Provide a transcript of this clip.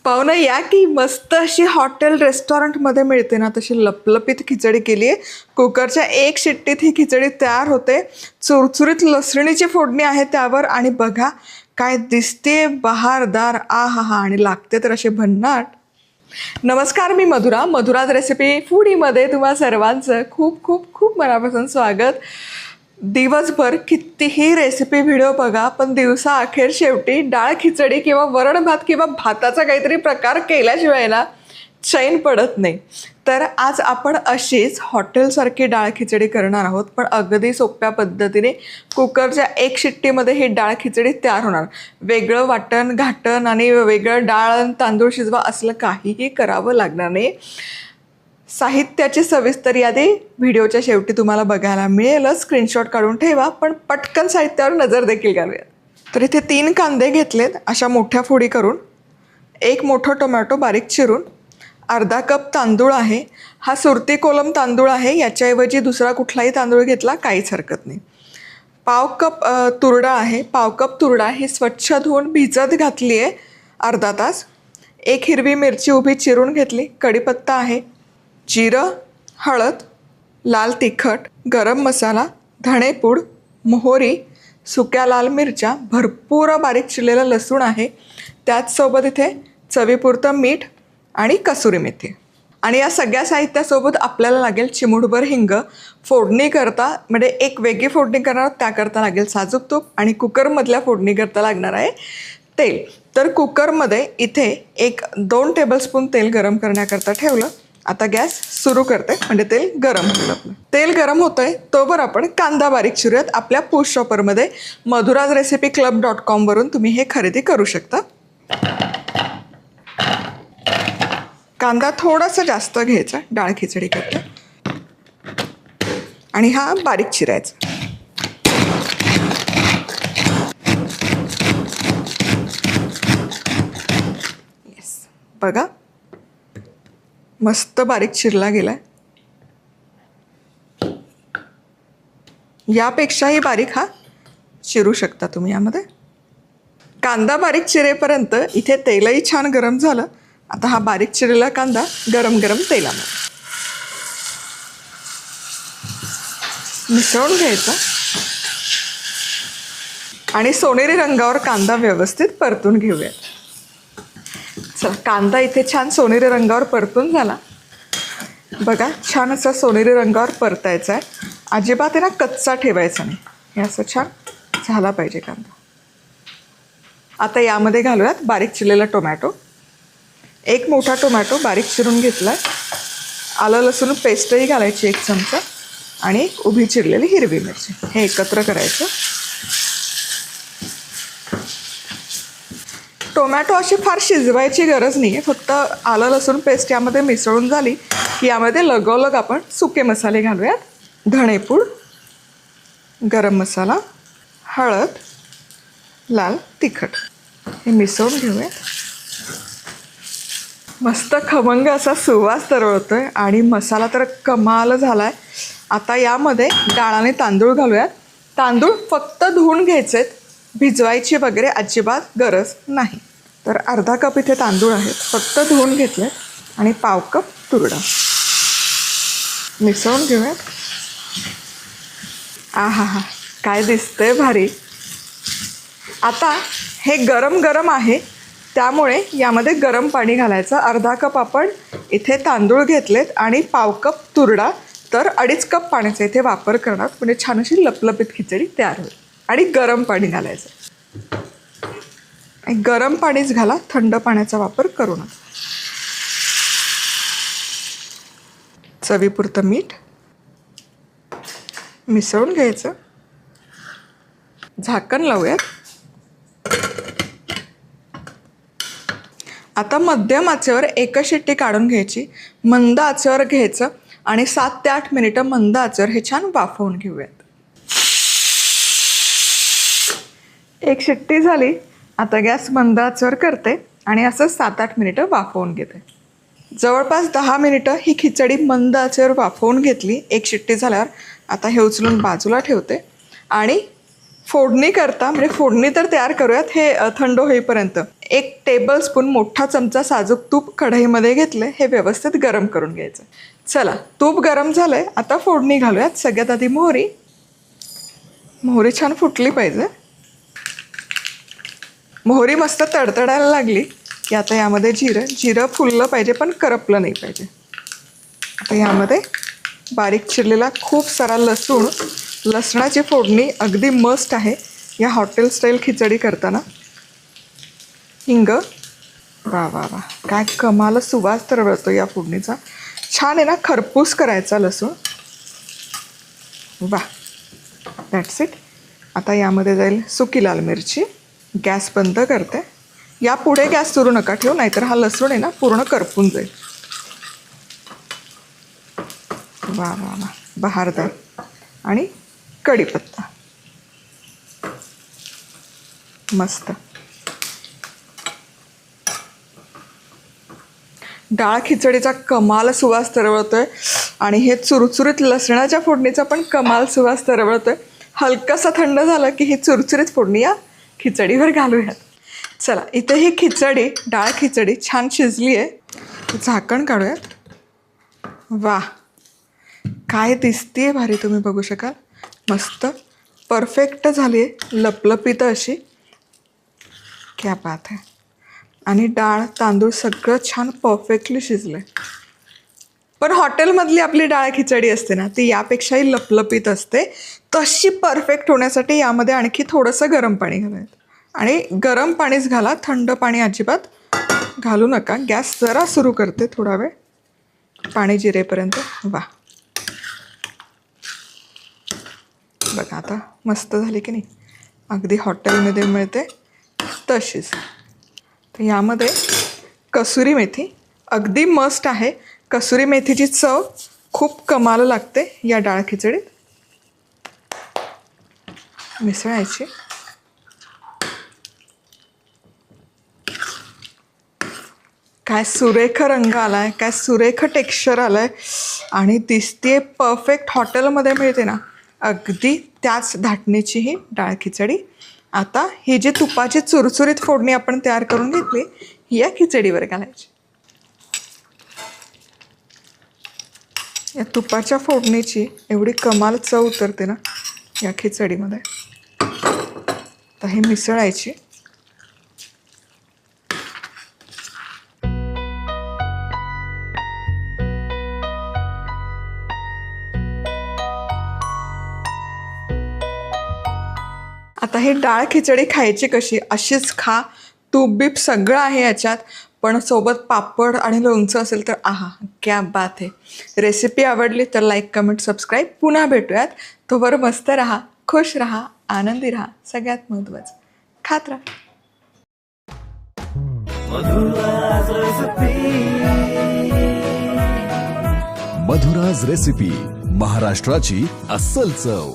पाहुणं या की मस्त अशी हॉटेल रेस्टॉरंटमध्ये मिळते ना तशी लपलपीत खिचडी केली आहे. कुकरच्या एक शिट्टीत ही खिचडी तयार होते. चुरचुरीत लसणीची फोडणी आहे त्यावर आणि बघा काय दिसते बहारदार. आ हा हा. आणि लागते तर असे भन्नाट. नमस्कार, मी मधुराज रेसिपी फूडीमध्ये तुम्हा सर्वांचं खूप खूप खूप मनापासून स्वागत. दिवसभर कितीही रेसिपी व्हिडिओ बघा पण दिवसा अखेर शेवटी डाळ खिचडी किंवा वरण भात किंवा भाताचा काहीतरी प्रकार केल्याशिवाय ना चैन पडत नाही. तर आज आपण अशीच हॉटेलसारखी डाळ खिचडी करणार आहोत, पण अगदी सोप्या पद्धतीने कुकरच्या एक शिट्टीमध्ये ही डाळ खिचडी तयार होणार. वेगळं वाटण घाटण आणि वेगळं डाळ तांदूळ शिजवा असलं काहीही करावं लागणार नाही. साहित्याची सविस्तर यादी व्हिडिओच्या शेवटी तुम्हाला बघायला मिळेलच. स्क्रीनशॉट काढून ठेवा, पण पटकन साहित्यावर नजर देखील घालूया. तर इथे 3 कांदे घेतलेत अशा मोठ्या फोडी करून, 1 मोठं टोमॅटो बारीक चिरून, अर्धा कप तांदूळ आहे. हा सुरती कोलम तांदूळ आहे, याच्याऐवजी दुसरा कुठलाही तांदूळ घेतला काहीच हरकत नाही. पाव कप तुरडा आहे. पाव कप तुरडा ही स्वच्छ धुवून भिजत घातली आहे अर्धा तास. 1 हिरवी मिरची उभी चिरून घेतली. कढीपत्ता आहे. जिरं, हळद, लाल तिखट, गरम मसाला, धणेपूड, मोहरी, सुक्या लाल मिरच्या, भरपूर बारीक चिरलेलं लसूण आहे. त्याचसोबत इथे चवीपुरतं मीठ आणि कसुरी मेथी. आणि या सगळ्या साहित्यासोबत आपल्याला लागेल चिमूटभर हिंग. फोडणी करता म्हणजे एक वेगळी फोडणी करणार त्याकरता लागेल साजूक तूप, आणि कुकरमधल्या फोडणी करता लागणार आहे तेल. तर कुकरमध्ये इथे 1-2 टेबलस्पून तेल गरम करण्याकरता ठेवलं. आता गॅस सुरू करते म्हणजे तेल गरम होईल. आपलं तेल गरम होतं आहे तोवर आपण कांदा बारीक चिरूयात. आपल्या पोस्ट शॉपरमध्ये madhurazrecipeclub.com वरून तुम्ही हे खरेदी करू शकता. कांदा थोडासा जास्त घ्यायचा डाळ खिचडी करता, आणि हा बारीक चिरायचा. येस, बघा मस्त बारीक चिरला गेलाय. यापेक्षाही बारीक हा चिरू शकता तुम्ही. यामध्ये कांदा बारीक चिरेपर्यंत इथे तेलही छान गरम झालं. आता हा बारीक चिरलेला कांदा गरम गरम तेलामध्ये मिसळून घ्यायचा आणि सोनेरी रंगावर कांदा व्यवस्थित परतून घेऊयात. चला, कांदा इथे छान सोनेरी रंगावर परतून झाला. बघा छान असा सोनेरी रंगावर परतायचा आहे. अजिबात आहे ना कच्चा ठेवायचा नाही. हे असं छान झाला पाहिजे कांदा. आता यामध्ये घालूयात बारीक चिरलेला टोमॅटो. 1 मोठा टोमॅटो बारीक चिरून घेतला आहे. आलं लसूण पेस्टही घालायची 1 चमचा, आणि 1 उभी चिरलेली हिरवी मिरची. हे एकत्र करायचं. टोमॅटो अशी फार शिजवायची गरज नाही आहे. फक्त आलं लसूण पेस्ट यामध्ये मिसळून झाली की यामध्ये लगोलग आपण सुके मसाले घालूयात. धणेपूड, गरम मसाला, हळद, लाल तिखट हे मिसळून घेऊयात. मस्त खमंग असा सुवास तरळतोय आणि मसाला तर कमाल झाला आहे. आता यामध्ये डाळ आणि तांदूळ घालूयात. तांदूळ फक्त धुवून घ्यायचेत, भिजवायची वगैरे अजिबात गरज नाही. तर अर्धा कप इथे तांदूळ आहेत, फक्त धुवून घेतले, आणि पाव कप तुरडा मिसळून घेऊयात. आ हा हा, काय दिसतंय भारी. आता हे गरम गरम आहे त्यामुळे यामध्ये गरम पाणी घालायचं. अर्धा कप आपण इथे तांदूळ घेतलेत आणि पाव कप तुरडा, तर 2.5 कप पाण्याचा इथे वापर करणार म्हणजे छान अशी लपलपीत खिचडी तयार होईल. आणि गरम पाणी घालायचं. गरम पाणीच घाला, थंड पाण्याचा वापर करू नका. चवीपुरतं मीठ मिसळून घ्यायचं. झाकण लावूयात. आता मध्यम आचेवर 1 शिट्टी काढून घ्यायची. मंद आचेवर घ्यायचं आणि 7 ते 8 मिनिटं मंद आचेवर हे छान वाफवून घेऊयात. 1 शिट्टी झाली. आता गॅस मंद आचेवर करते आणि असं 7-8 मिनिटं वाफवून घेते. जवळपास 10 मिनिटं ही खिचडी मंद आचेवर वाफवून घेतली 1 शिट्टी झाल्यावर. आता हे उचलून बाजूला ठेवते आणि फोडणी करता म्हणजे फोडणी तर तयार करूयात, हे थंड होईपर्यंत 1 टेबलस्पून मोठा चमचा साजूक तूप कढईमध्ये घेतले, हे व्यवस्थित गरम करून घ्यायचं. चला, तूप गरम झालंय, आता फोडणी घालूयात. सगळ्यात आधी मोहरी छान फुटली पाहिजे. मोहरी मस्त तडतडायला लागली की आता यामध्ये जिरं फुललं पाहिजे पण करपलं नाही पाहिजे. आता यामध्ये बारीक चिरलेला खूप सारा लसणाची फोडणी अगदी मस्ट आहे या हॉटेल स्टाईल खिचडी करताना. हिंग, वा वा वा, काय कमाल सुवास तरवळतो या फोडणीचा. छान आहे ना, खरपूस करायचा लसूण. वा, दॅट्स इट. आता यामध्ये जाईल सुकी लाल मिरची. गॅस बंद करते. यापुढे गॅस सुरू नका ठेवू, नाहीतर हा लसूण आहे ना पूर्ण करपून जाईल. वा वा वा, बहारदार. आणि कढीपत्ता मस्त. डाळ खिचडीचा कमाल सुवास तरवळतोय आणि हे चुरचुरीत लसणाच्या फोडणीचा पण कमाल सुवास तरवळतोय. हलकासा थंड झालं की ही चुरचुरीत फोडणी या खिचडीवर घालूयात. चला, इथे ही डाळ खिचडी छान शिजली आहे. झाकण काढूयात. वा, काय दिसतीये भारी, तुम्ही बघू शकाल. मस्त परफेक्ट झाली आहे, लपलपीत अशी. क्या बात आहे. आणि डाळ तांदूळ सगळं छान परफेक्टली शिजलं. पण हॉटेलमधली आपली डाळ खिचडी असते ना, ती यापेक्षाही लपलपीत असते. तशी परफेक्ट होण्यासाठी यामध्ये आणखी थोडंसं गरम पाणी घालायचं. आणि गरम पाणीच घाला, थंड पाणी अजिबात घालू नका. गॅस जरा सुरू करते, थोडा वेळ पाणी जिरेपर्यंत. वा, बघा आता मस्त झाली की नाही, अगदी हॉटेलमध्ये मिळते तशीच. तर यामध्ये कसुरी मेथी अगदी मस्ट आहे. कसुरी मेथीची चव खूप कमाल लागते या डाळ खिचडीत. मिसळायची. काय सुरेख रंग आलाय, काय सुरेख टेक्स्चर आलंय आणि दिसते परफेक्ट हॉटेलमध्ये मिळते ना, अगदी त्याच धाटणीची ही डाळ खिचडी. आता ही जी तुपाची चुरचुरीत फोडणी आपण तयार करून घेतली, ही या खिचडीवर घालायची. या तुपाच्या फोडणीची एवढी कमाल चव उतरते ना या खिचडीमध्ये. तर ही मिसळायची. आता ही डाळ खिचडी खायची कशी, अशीच खा. तूप बीप सगळं आहे याच्यात, पण सोबत पापड आणि लोणचं असेल तर आहा, क्या बात है. रेसिपी आवडली तर लाईक, कमेंट, सबस्क्राईब. पुन्हा भेटूयात. तोवर मस्त राहा, खुश राहा, आनंदी राहा. सगळ्यात महत्त्वाचं खात राहा. मधुराज रेसिपी, महाराष्ट्राची अस्सल चव.